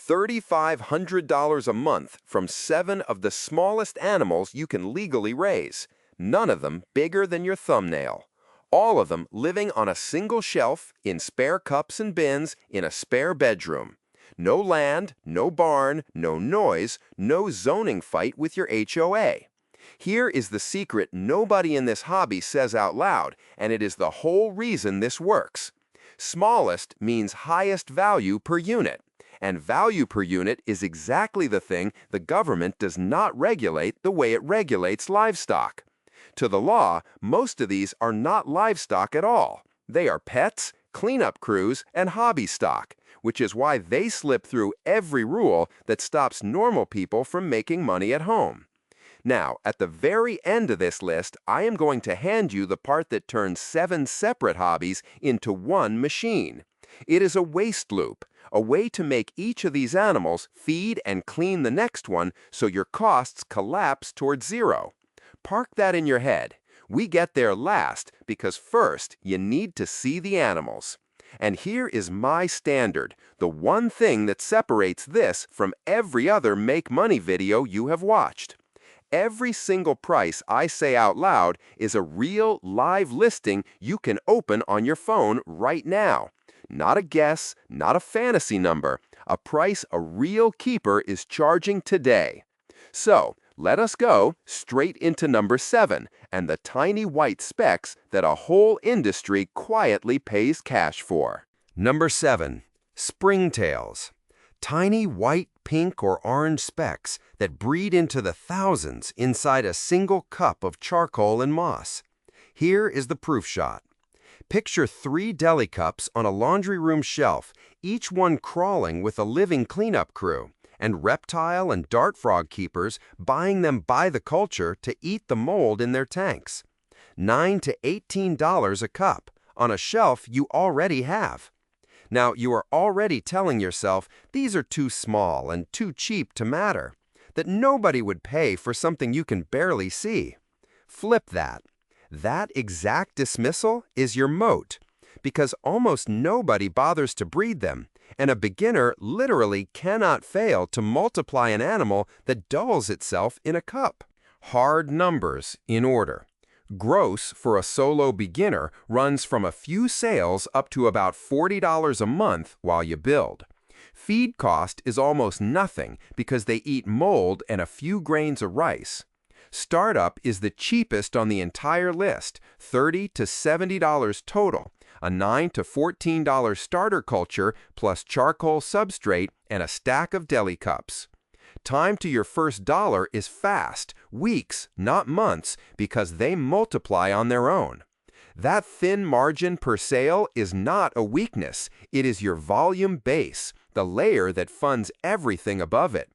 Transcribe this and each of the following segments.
$3,500 a month from 7 of the smallest animals you can legally raise, none of them bigger than your thumbnail. All of them living on a single shelf, in spare cups and bins, in a spare bedroom. No land, no barn, no noise, no zoning fight with your HOA. Here is the secret nobody in this hobby says out loud, and it is the whole reason this works. Smallest means highest value per unit, and value per unit is exactly the thing the government does not regulate the way it regulates livestock. To the law, most of these are not livestock at all. They are pets, cleanup crews, and hobby stock, which is why they slip through every rule that stops normal people from making money at home. Now, at the very end of this list, I am going to hand you the part that turns 7 separate hobbies into one machine. It is a waste loop, a way to make each of these animals feed and clean the next one so your costs collapse towards zero. Park that in your head. We get there last because first you need to see the animals. And here is my standard, the one thing that separates this from every other make-money video you have watched. Every single price I say out loud is a real live listing you can open on your phone right now. Not a guess, not a fantasy number, a price a real keeper is charging today. So, let us go straight into number 7 and the tiny white specks that a whole industry quietly pays cash for. Number 7. Springtails. Tiny white, pink, or orange specks that breed into the thousands inside a single cup of charcoal and moss. Here is the proof shot. Picture 3 deli cups on a laundry room shelf, each one crawling with a living cleanup crew, and reptile and dart frog keepers buying them by the culture to eat the mold in their tanks. $9 to $18 a cup on a shelf you already have. Now, you are already telling yourself these are too small and too cheap to matter, that nobody would pay for something you can barely see. Flip that. That exact dismissal is your moat, because almost nobody bothers to breed them, and a beginner literally cannot fail to multiply an animal that dulls itself in a cup. Hard numbers in order. Gross for a solo beginner runs from a few sales up to about $40 a month while you build. Feed cost is almost nothing because they eat mold and a few grains of rice. Startup is the cheapest on the entire list, $30 to $70 total, a $9 to $14 starter culture plus charcoal substrate and a stack of deli cups. Time to your first dollar is fast, weeks, not months, because they multiply on their own. That thin margin per sale is not a weakness. It is your volume base, the layer that funds everything above it.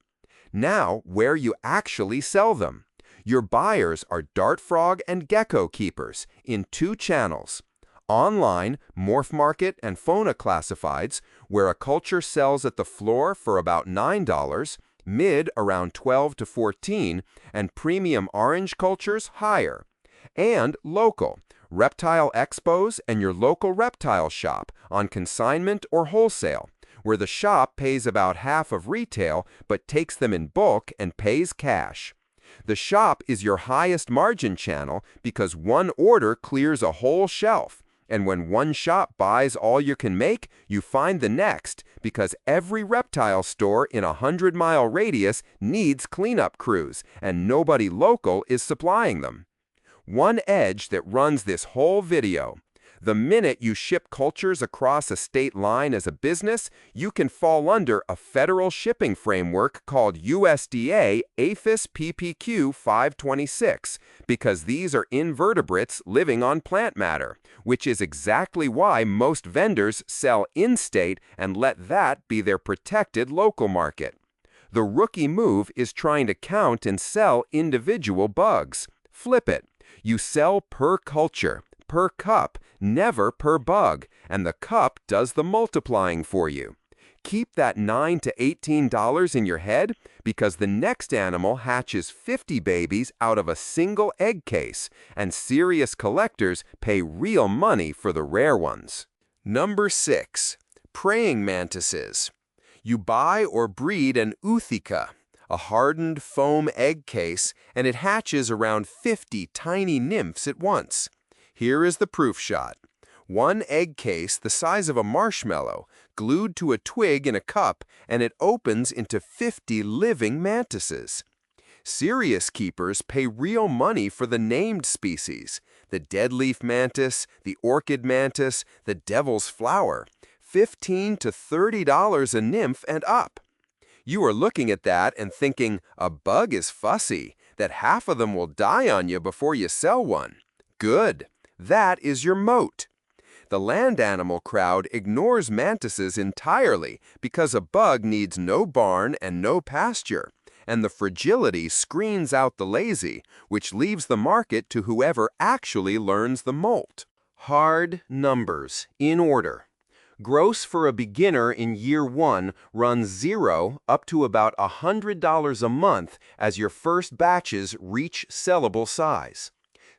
Now, where you actually sell them. Your buyers are dart frog and gecko keepers in 2 channels. Online, Morph Market and Fauna Classifieds, where a culture sells at the floor for about $9, mid around $12 to $14, and premium orange cultures higher. And local, reptile expos and your local reptile shop on consignment or wholesale, where the shop pays about half of retail but takes them in bulk and pays cash. The shop is your highest margin channel because one order clears a whole shelf. And when one shop buys all you can make, you find the next because every reptile store in a 100-mile radius needs cleanup crews, and nobody local is supplying them. One edge that runs this whole video. The minute you ship cultures across a state line as a business, you can fall under a federal shipping framework called USDA APHIS PPQ 526, because these are invertebrates living on plant matter, which is exactly why most vendors sell in-state and let that be their protected local market. The rookie move is trying to count and sell individual bugs. Flip it. You sell per culture, per cup, never per bug, and the cup does the multiplying for you. Keep that $9 to $18 in your head because the next animal hatches 50 babies out of a single egg case, and serious collectors pay real money for the rare ones. Number 6. Praying Mantises. You buy or breed an ootheca, a hardened foam egg case, and it hatches around 50 tiny nymphs at once. Here is the proof shot. One egg case the size of a marshmallow, glued to a twig in a cup, and it opens into 50 living mantises. Serious keepers pay real money for the named species, the deadleaf mantis, the orchid mantis, the devil's flower, $15 to $30 a nymph and up. You are looking at that and thinking, a bug is fussy, that half of them will die on you before you sell one. Good. That is your moat. The land animal crowd ignores mantises entirely because a bug needs no barn and no pasture, and the fragility screens out the lazy, which leaves the market to whoever actually learns the molt. Hard numbers, in order. Gross for a beginner in year 1 runs 0 up to about $100 a month as your first batches reach sellable size.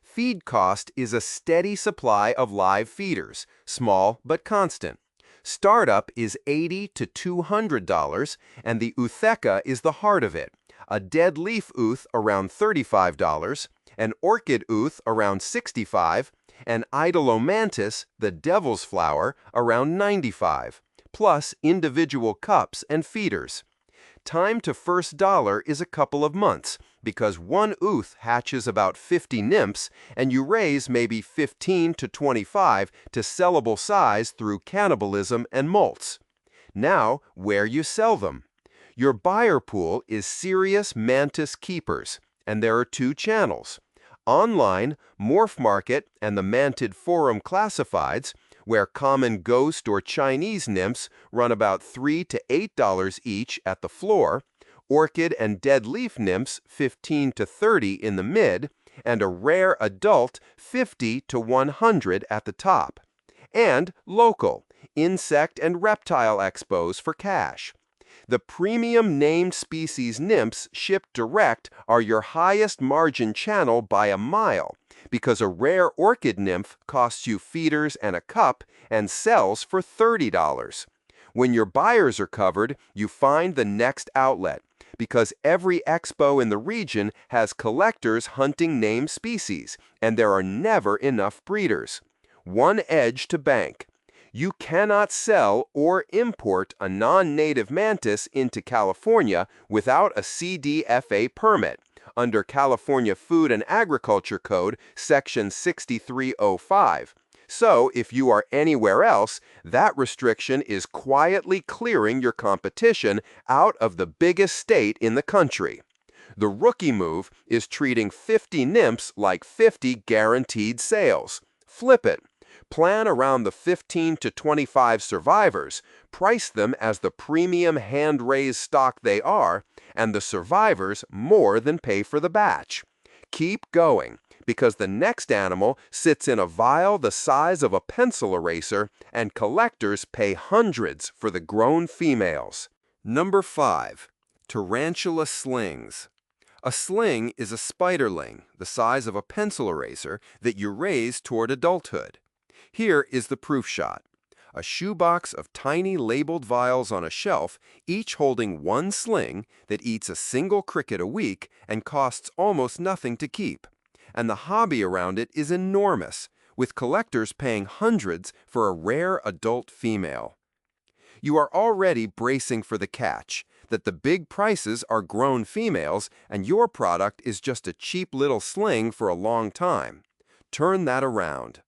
Feed cost is a steady supply of live feeders, small but constant. Startup is $80 to $200, and the ootheca is the heart of it. A dead leaf ooth around $35, an orchid ooth around $65, and Mantis, the devil's flower, around $95, plus individual cups and feeders. Time to first dollar is a couple of months, because one ooth hatches about 50 nymphs, and you raise maybe 15 to 25 to sellable size through cannibalism and molts. Now, where you sell them. Your buyer pool is serious mantis keepers, and there are 2 channels. Online, Morph Market and the Mantid Forum Classifieds, where common ghost or Chinese nymphs run about $3 to $8 each at the floor, orchid and dead leaf nymphs $15 to $30 in the mid, and a rare adult $50 to $100 at the top. And local, insect and reptile expos for cash. The premium named species nymphs shipped direct are your highest margin channel by a mile, because a rare orchid nymph costs you feeders and a cup and sells for $30. When your buyers are covered, you find the next outlet, because every expo in the region has collectors hunting named species, and there are never enough breeders. One edge to bank. You cannot sell or import a non-native mantis into California without a CDFA permit under California Food and Agriculture Code Section 6305. So, if you are anywhere else, that restriction is quietly clearing your competition out of the biggest state in the country. The rookie move is treating 50 nymphs like 50 guaranteed sales. Flip it. Plan around the 15 to 25 survivors, price them as the premium hand-raised stock they are, and the survivors more than pay for the batch. Keep going, because the next animal sits in a vial the size of a pencil eraser, and collectors pay hundreds for the grown females. Number 5. Tarantula Slings. A sling is a spiderling, the size of a pencil eraser, that you raise toward adulthood. Here is the proof shot. A shoebox of tiny labeled vials on a shelf, each holding one sling that eats a single cricket a week and costs almost nothing to keep. And the hobby around it is enormous, with collectors paying hundreds for a rare adult female. You are already bracing for the catch, that the big prices are grown females and your product is just a cheap little sling for a long time. Turn that around.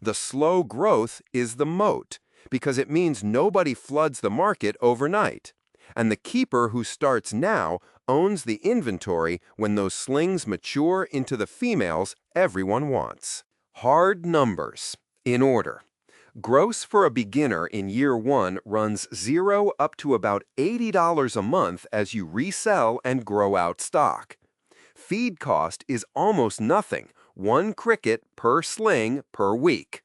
The slow growth is the moat, because it means nobody floods the market overnight. And the keeper who starts now owns the inventory when those slings mature into the females everyone wants. Hard numbers, in order. Gross for a beginner in year 1 runs 0 up to about $80 a month as you resell and grow out stock. Feed cost is almost nothing, 1 cricket per sling per week.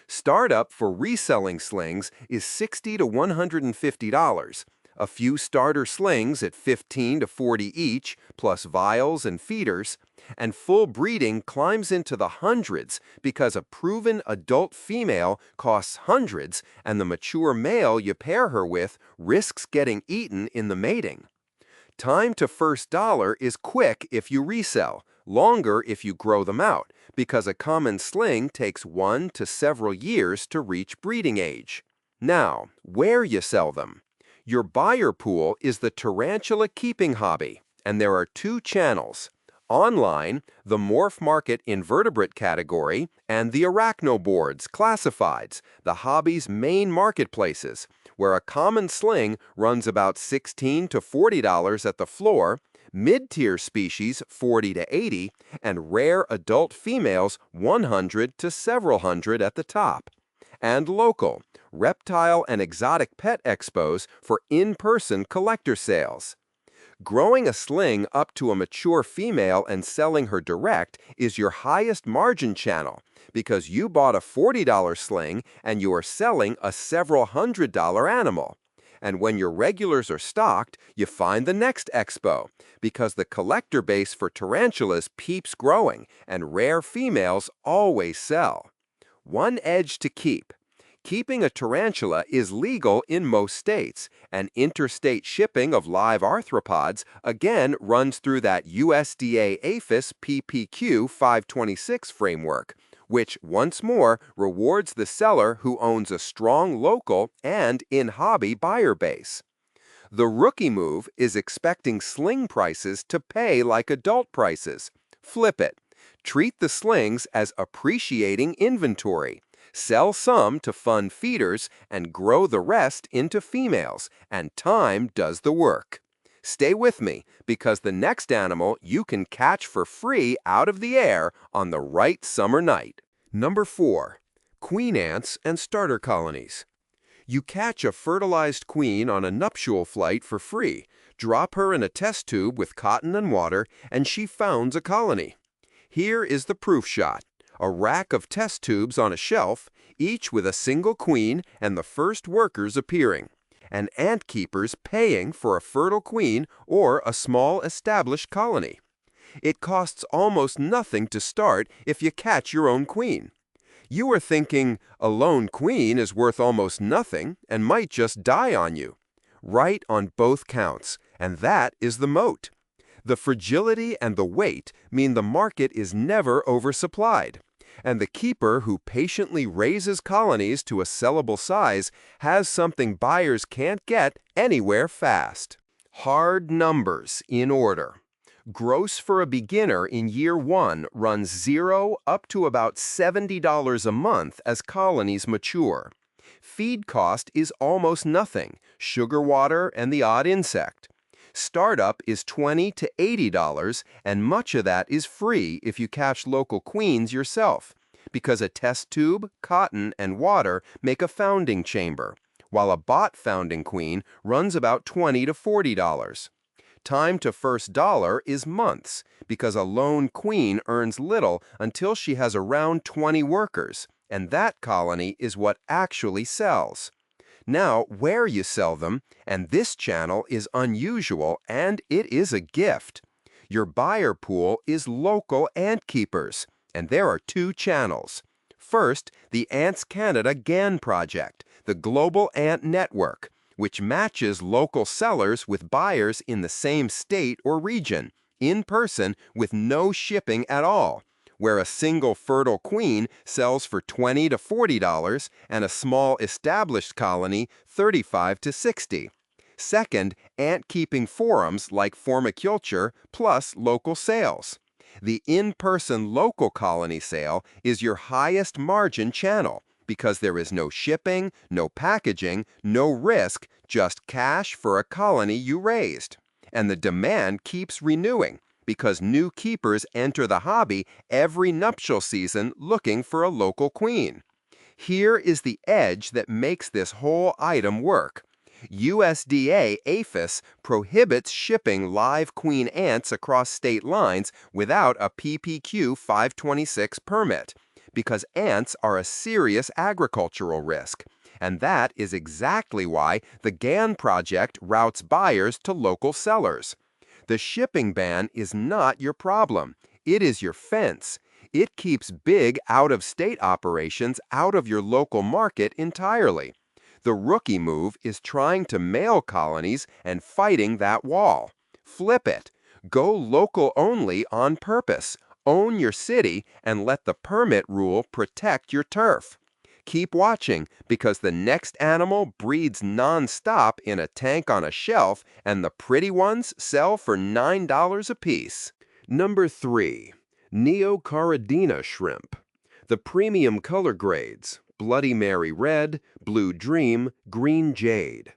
Startup for reselling slings is $60 to $150. A few starter slings at 15 to 40 each, plus vials and feeders, and full breeding climbs into the hundreds because a proven adult female costs hundreds and the mature male you pair her with risks getting eaten in the mating. Time to first dollar is quick if you resell, longer if you grow them out, because a common sling takes 1 to several years to reach breeding age. Now, where you sell them. Your buyer pool is the tarantula keeping hobby, and there are 2 channels. Online, the morph market invertebrate category, and the arachnoboards classifieds, the hobby's main marketplaces, where a common sling runs about $16 to $40 at the floor, mid-tier species $40 to $80, and rare adult females $100 to several hundred at the top. And local, reptile and exotic pet expos for in-person collector sales. Growing a sling up to a mature female and selling her direct is your highest margin channel because you bought a $40 sling and you are selling a several $100 animal. And when your regulars are stocked, you find the next expo because the collector base for tarantulas keeps growing and rare females always sell. One edge to keep. Keeping a tarantula is legal in most states, and interstate shipping of live arthropods again runs through that USDA APHIS PPQ 526 framework, which once more rewards the seller who owns a strong local and in-hobby buyer base. The rookie move is expecting sling prices to pay like adult prices. Flip it. Treat the slings as appreciating inventory. Sell some to fund feeders and grow the rest into females, and time does the work. Stay with me, because the next animal you can catch for free out of the air on the right summer night. Number 4. Queen ants and starter colonies. You catch a fertilized queen on a nuptial flight for free, drop her in a test tube with cotton and water, and she founds a colony. Here is the proof shot. A rack of test tubes on a shelf, each with a single queen and the first workers appearing, and ant keepers paying for a fertile queen or a small established colony. It costs almost nothing to start if you catch your own queen. You are thinking, a lone queen is worth almost nothing and might just die on you. Right on both counts, and that is the moat. The fragility and the weight mean the market is never oversupplied, and the keeper who patiently raises colonies to a sellable size has something buyers can't get anywhere fast. Hard numbers in order. Gross for a beginner in year 1 runs $0 up to about $70 a month as colonies mature. Feed cost is almost nothing, sugar water and the odd insect. Startup is $20 to $80, and much of that is free if you catch local queens yourself, because a test tube, cotton, and water make a founding chamber, while a bought founding queen runs about $20 to $40. Time to first dollar is months, because a lone queen earns little until she has around 20 workers, and that colony is what actually sells. Now, where you sell them, and this channel is unusual and it is a gift. Your buyer pool is local ant keepers, and there are 2 channels. First, the Ants Canada GAN project, the Global Ant Network, which matches local sellers with buyers in the same state or region, in person with no shipping at all, where a single fertile queen sells for $20 to $40 and a small established colony $35 to $60. Second, ant-keeping forums like Formiculture plus local sales. The in-person local colony sale is your highest margin channel because there is no shipping, no packaging, no risk, just cash for a colony you raised. And the demand keeps renewing, because new keepers enter the hobby every nuptial season looking for a local queen. Here is the edge that makes this whole item work. USDA APHIS prohibits shipping live queen ants across state lines without a PPQ 526 permit, because ants are a serious agricultural risk, And that is exactly why the GAN project routes buyers to local sellers. The shipping ban is not your problem. It is your fence. It keeps big out-of-state operations out of your local market entirely. The rookie move is trying to mail colonies and fighting that wall. Flip it. Go local only on purpose. Own your city and let the permit rule protect your turf. Keep watching, because the next animal breeds non-stop in a tank on a shelf, and the pretty ones sell for $9 a piece. Number 3. Neocaridina Shrimp. The premium color grades: Bloody Mary Red, Blue Dream, Green Jade.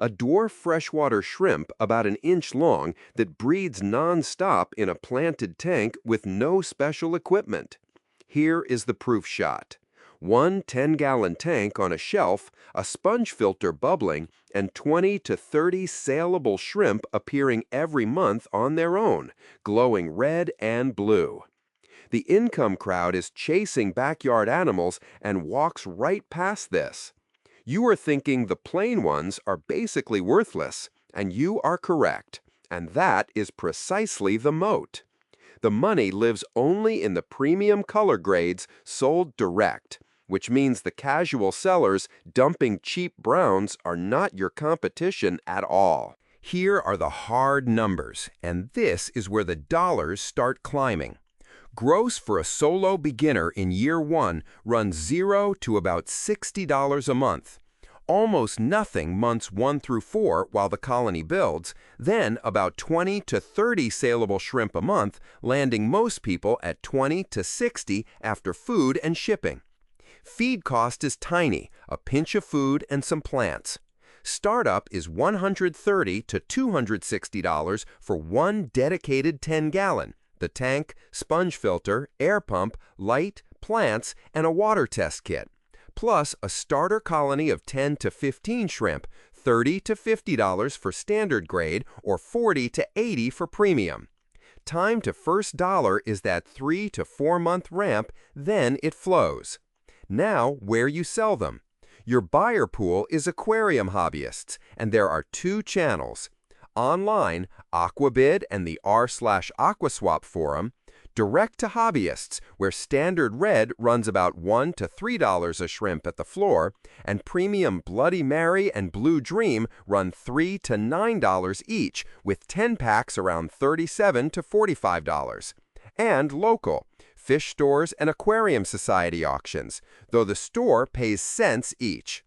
A dwarf freshwater shrimp about an inch long that breeds non-stop in a planted tank with no special equipment. Here is the proof shot. One 10-gallon tank on a shelf, a sponge filter bubbling, and 20 to 30 saleable shrimp appearing every month on their own, glowing red and blue. The income crowd is chasing backyard animals and walks right past this. You are thinking the plain ones are basically worthless, and you are correct. And that is precisely the moat. The money lives only in the premium color grades sold direct, which means the casual sellers dumping cheap browns are not your competition at all. Here are the hard numbers, and this is where the dollars start climbing. Gross for a solo beginner in year 1 runs $0 to about $60 a month. Almost nothing months 1 through 4 while the colony builds, then about 20 to 30 saleable shrimp a month, landing most people at 20 to 60 after food and shipping. Feed cost is tiny, a pinch of food and some plants. Startup is $130 to $260 for one dedicated 10-gallon. The tank, sponge filter, air pump, light, plants, and a water test kit. Plus a starter colony of 10 to 15 shrimp, $30 to $50 for standard grade or $40 to $80 for premium. Time to first dollar is that 3 to 4 month ramp, then it flows. Now, where you sell them. Your buyer pool is aquarium hobbyists, and there are 2 channels. Online, Aquabid and the r/Aquaswap forum. Direct to hobbyists, where standard red runs about $1 to $3 a shrimp at the floor, and premium Bloody Mary and Blue Dream run $3 to $9 each, with 10 packs around $37 to $45. And local, fish stores and aquarium society auctions, though the store pays cents each.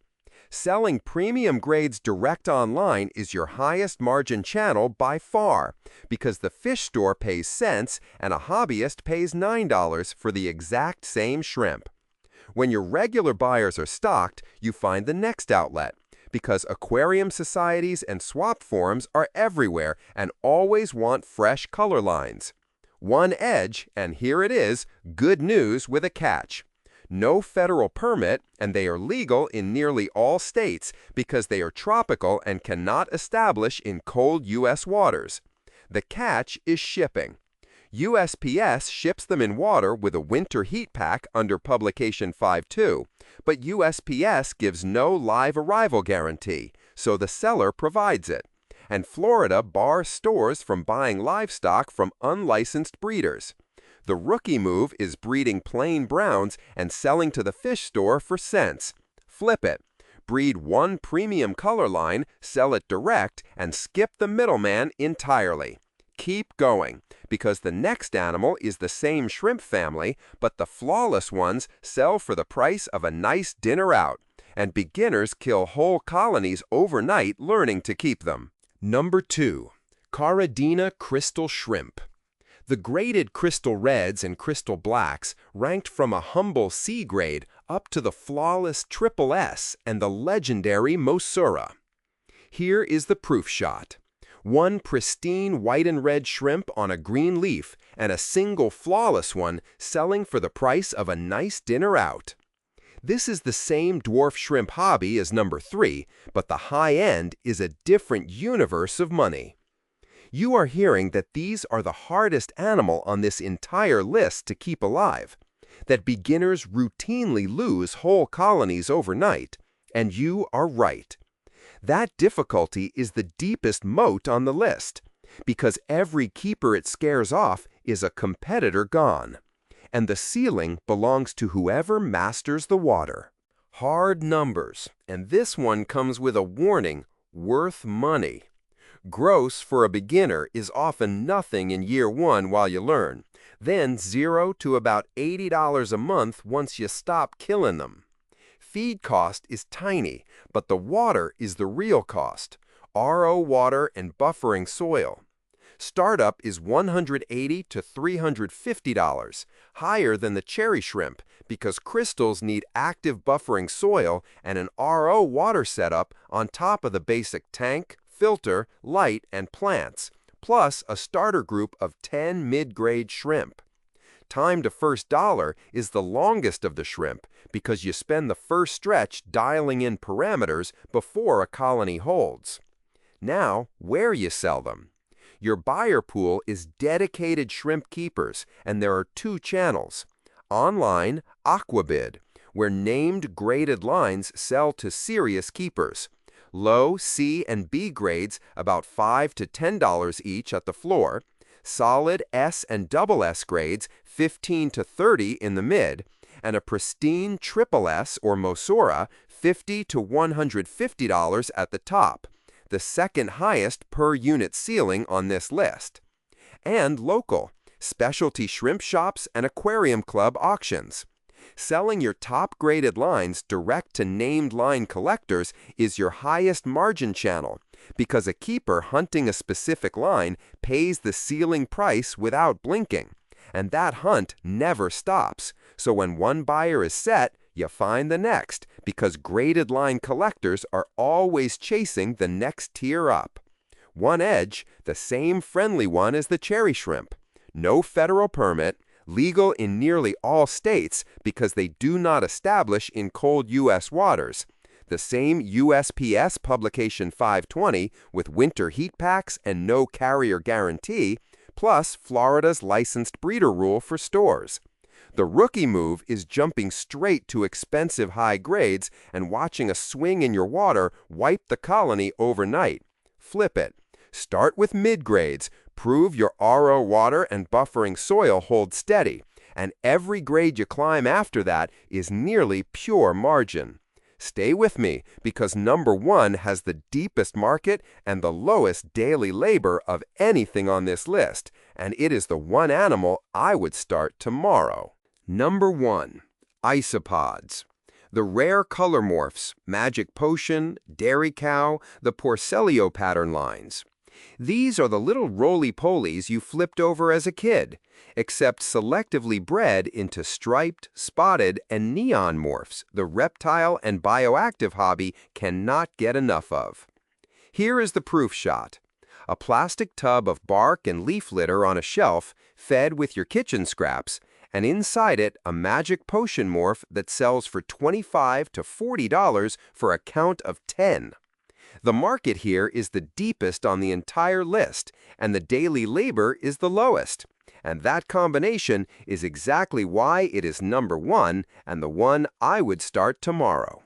Selling premium grades direct online is your highest margin channel by far, because the fish store pays cents and a hobbyist pays $9 for the exact same shrimp. When your regular buyers are stocked, you find the next outlet, because aquarium societies and swap forums are everywhere and always want fresh color lines. One edge, and here it is, good news with a catch. No federal permit, and they are legal in nearly all states because they are tropical and cannot establish in cold U.S. waters. The catch is shipping. USPS ships them in water with a winter heat pack under Publication 5.2, but USPS gives no live arrival guarantee, so the seller provides it. And Florida bars stores from buying livestock from unlicensed breeders. The rookie move is breeding plain browns and selling to the fish store for cents. Flip it. Breed one premium color line, sell it direct, and skip the middleman entirely. Keep going, because the next animal is the same shrimp family, but the flawless ones sell for the price of a nice dinner out, and beginners kill whole colonies overnight learning to keep them. Number 2. Caridina Crystal Shrimp. The graded crystal reds and crystal blacks ranked from a humble C grade up to the flawless triple S and the legendary Mosura. Here is the proof shot. One pristine white and red shrimp on a green leaf and a single flawless one selling for the price of a nice dinner out. This is the same dwarf shrimp hobby as number 3, but the high end is a different universe of money. You are hearing that these are the hardest animal on this entire list to keep alive, that beginners routinely lose whole colonies overnight, And you are right. That difficulty is the deepest moat on the list, because every keeper it scares off is a competitor gone, and the ceiling belongs to whoever masters the water. Hard numbers, and this one comes with a warning: worth money. Gross for a beginner is often nothing in year one while you learn, then $0 to about $80 a month once you stop killing them. Feed cost is tiny, but the water is the real cost: RO water and buffering soil. Startup is $180 to $350, higher than the cherry shrimp, because crystals need active buffering soil and an RO water setup on top of the basic tank, filter, light, and plants, plus a starter group of 10 mid-grade shrimp. Time to first dollar is the longest of the shrimp because you spend the first stretch dialing in parameters before a colony holds. Now, where you sell them. Your buyer pool is dedicated shrimp keepers, and there are two channels. Online, Aquabid, where named graded lines sell to serious keepers. Low C and B grades about $5 to $10 each at the floor. Solid S and double S grades $15 to $30 in the mid, and a pristine triple S or Mosora $50 to $150 at the top, the second highest per unit ceiling on this list. And local, specialty shrimp shops and aquarium club auctions. Selling your top-graded lines direct to named line collectors is your highest margin channel, because a keeper hunting a specific line pays the ceiling price without blinking, and that hunt never stops. So when one buyer is set, you find the next, because graded line collectors are always chasing the next tier up. One edge, the same friendly one as the cherry shrimp. No federal permit, legal in nearly all states because they do not establish in cold U.S. waters. The same USPS Publication 520 with winter heat packs and no carrier guarantee, plus Florida's licensed breeder rule for stores. The rookie move is jumping straight to expensive high grades and watching a swing in your water wipe the colony overnight. Flip it. Start with mid-grades, prove your RO water and buffering soil hold steady, and every grade you climb after that is nearly pure margin. Stay with me, because number one has the deepest market and the lowest daily labor of anything on this list, and it is the one animal I would start tomorrow. Number 1. Isopods. The rare color morphs, Magic Potion, Dairy Cow, the Porcelio pattern lines. These are the little roly-polies you flipped over as a kid, except selectively bred into striped, spotted, and neon morphs the reptile and bioactive hobby cannot get enough of. Here is the proof shot. A plastic tub of bark and leaf litter on a shelf, fed with your kitchen scraps, and inside it a Magic Potion morph that sells for $25 to $40 for a count of 10. The market here is the deepest on the entire list, and the daily labor is the lowest. And that combination is exactly why it is number 1 and the one I would start tomorrow.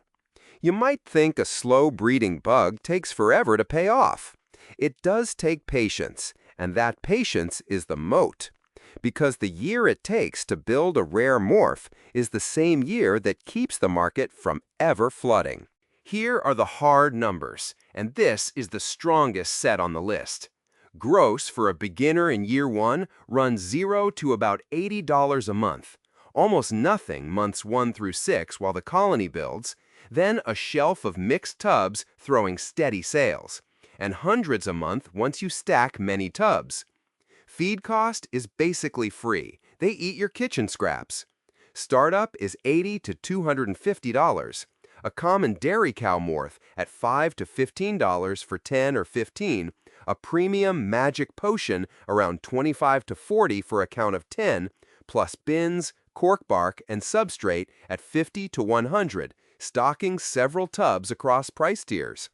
You might think a slow breeding bug takes forever to pay off. It does take patience, and that patience is the moat, because the year it takes to build a rare morph is the same year that keeps the market from ever flooding. Here are the hard numbers, and this is the strongest set on the list. Gross for a beginner in year 1 runs $0 to about $80 a month, almost nothing months 1 through 6 while the colony builds, then a shelf of mixed tubs throwing steady sales, and hundreds a month once you stack many tubs. Feed cost is basically free. They eat your kitchen scraps. Startup is $80 to $250. A common dairy cow morph at $5 to $15 for 10 or 15, a premium Magic Potion around $25 to $40 for a count of 10, plus bins, cork bark, and substrate at $50 to $100, stocking several tubs across price tiers.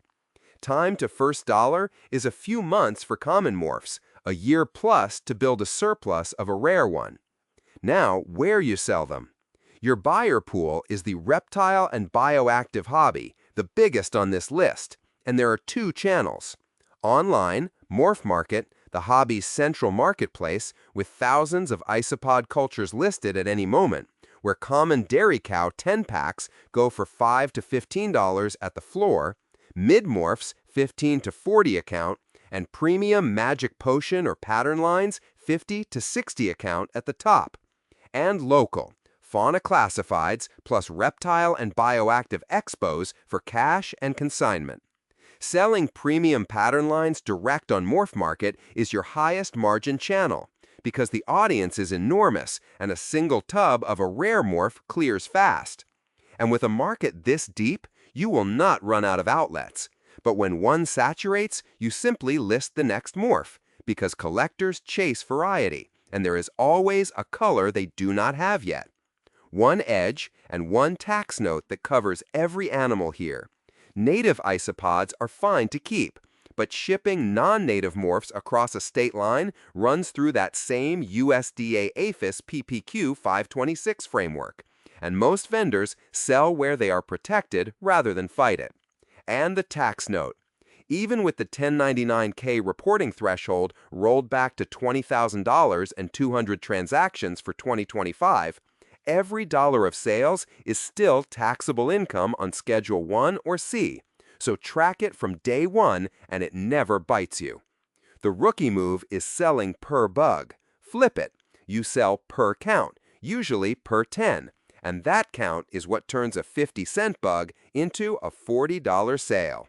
Time to first dollar is a few months for common morphs, a year plus to build a surplus of a rare one. Now, where you sell them. Your buyer pool is the reptile and bioactive hobby, the biggest on this list, and there are two channels. Online, Morph Market, the hobby's central marketplace with thousands of isopod cultures listed at any moment, where common dairy cow 10-packs go for $5 to $15 at the floor, mid-morphs $15 to $40 a count, and premium magic potion or pattern lines $50 to $60 a count at the top. And local, fauna classifieds plus reptile and bioactive expos for cash and consignment. Selling premium pattern lines direct on Morph Market is your highest margin channel because the audience is enormous and a single tub of a rare morph clears fast. And with a market this deep, you will not run out of outlets. But when one saturates, you simply list the next morph because collectors chase variety, and there is always a color they do not have yet. One edge and one tax note that covers every animal here. Native isopods are fine to keep, but shipping non-native morphs across a state line runs through that same USDA APHIS PPQ 526 framework, and most vendors sell where they are protected rather than fight it. And the tax note. Even with the 1099K reporting threshold rolled back to $20,000 and 200 transactions for 2025, every dollar of sales is still taxable income on Schedule 1 or C, so track it from day one and it never bites you. The rookie move is selling per bug. Flip it. You sell per count, usually per 10, and that count is what turns a 50-cent bug into a $40 sale.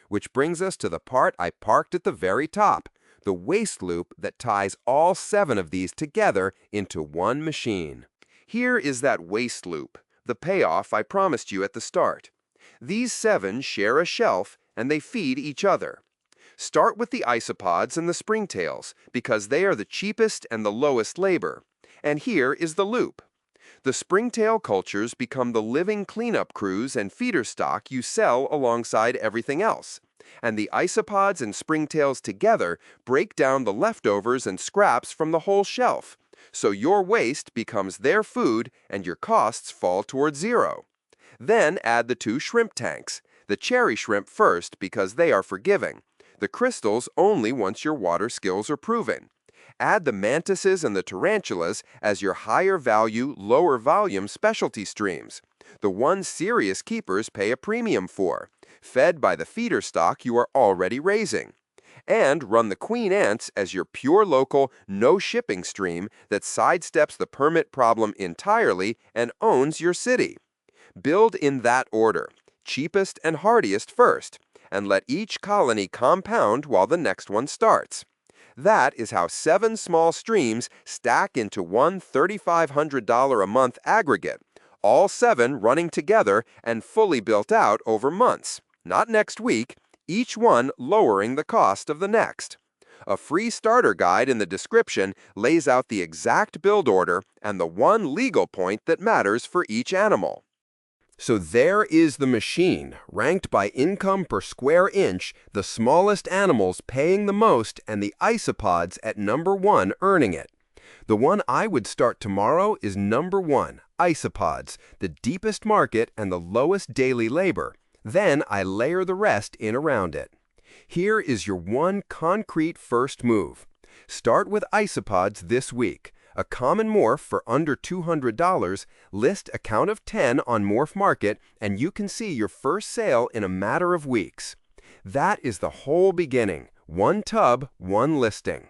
Which brings us to the part I parked at the very top, the waste loop that ties all 7 of these together into one machine. Here is that waste loop, the payoff I promised you at the start. These 7 share a shelf and they feed each other. Start with the isopods and the springtails because they are the cheapest and the lowest labor. And here is the loop. The springtail cultures become the living cleanup crews and feeder stock you sell alongside everything else. And the isopods and springtails together break down the leftovers and scraps from the whole shelf. So your waste becomes their food and your costs fall towards zero. Then add the 2 shrimp tanks, the cherry shrimp first because they are forgiving, the crystals only once your water skills are proven. Add the mantises and the tarantulas as your higher value, lower volume specialty streams, the ones serious keepers pay a premium for, fed by the feeder stock you are already raising. And run the queen ants as your pure local, no shipping stream that sidesteps the permit problem entirely and owns your city. Build in that order, cheapest and hardiest first, and let each colony compound while the next one starts. That is how 7 small streams stack into one $3,500 a month aggregate, all 7 running together and fully built out over months, not next week, each one lowering the cost of the next. A free starter guide in the description lays out the exact build order and the one legal point that matters for each animal. So there is the machine, ranked by income per square inch, the smallest animals paying the most and the isopods at number 1 earning it. The one I would start tomorrow is number 1, isopods, the deepest market and the lowest daily labor. Then I layer the rest in around it. Here is your one concrete first move. Start with isopods this week. A common morph for under $200, list a count of 10 on Morph Market, and you can see your first sale in a matter of weeks. That is the whole beginning. One tub, one listing.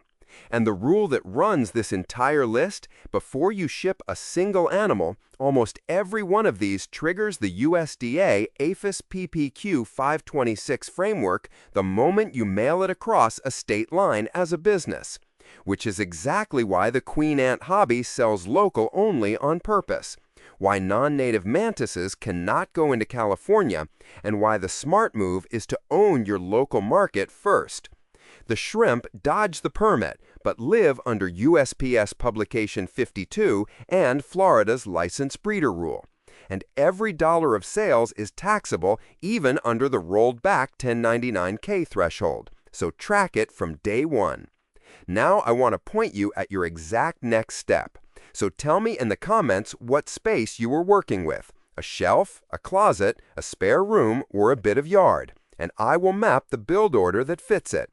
And the rule that runs this entire list, before you ship a single animal, almost every one of these triggers the USDA APHIS PPQ 526 framework the moment you mail it across a state line as a business. Which is exactly why the queen ant hobby sells local only on purpose, why non-native mantises cannot go into California, and why the smart move is to own your local market first. The shrimp dodge the permit, but live under USPS Publication 52 and Florida's License Breeder Rule. And every dollar of sales is taxable even under the rolled-back 1099K threshold, so track it from day one. Now I want to point you at your exact next step. So tell me in the comments what space you were working with, a a shelf, a closet, a spare room, or a bit of yard, and I will map the build order that fits it.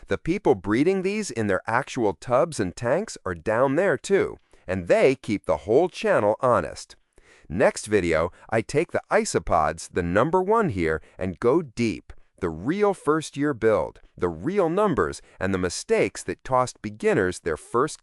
The people breeding these in their actual tubs and tanks are down there too, and they keep the whole channel honest. Next video, I take the isopods, the number 1 here, and go deep. The real first-year build, the real numbers, and the mistakes that tossed beginners their first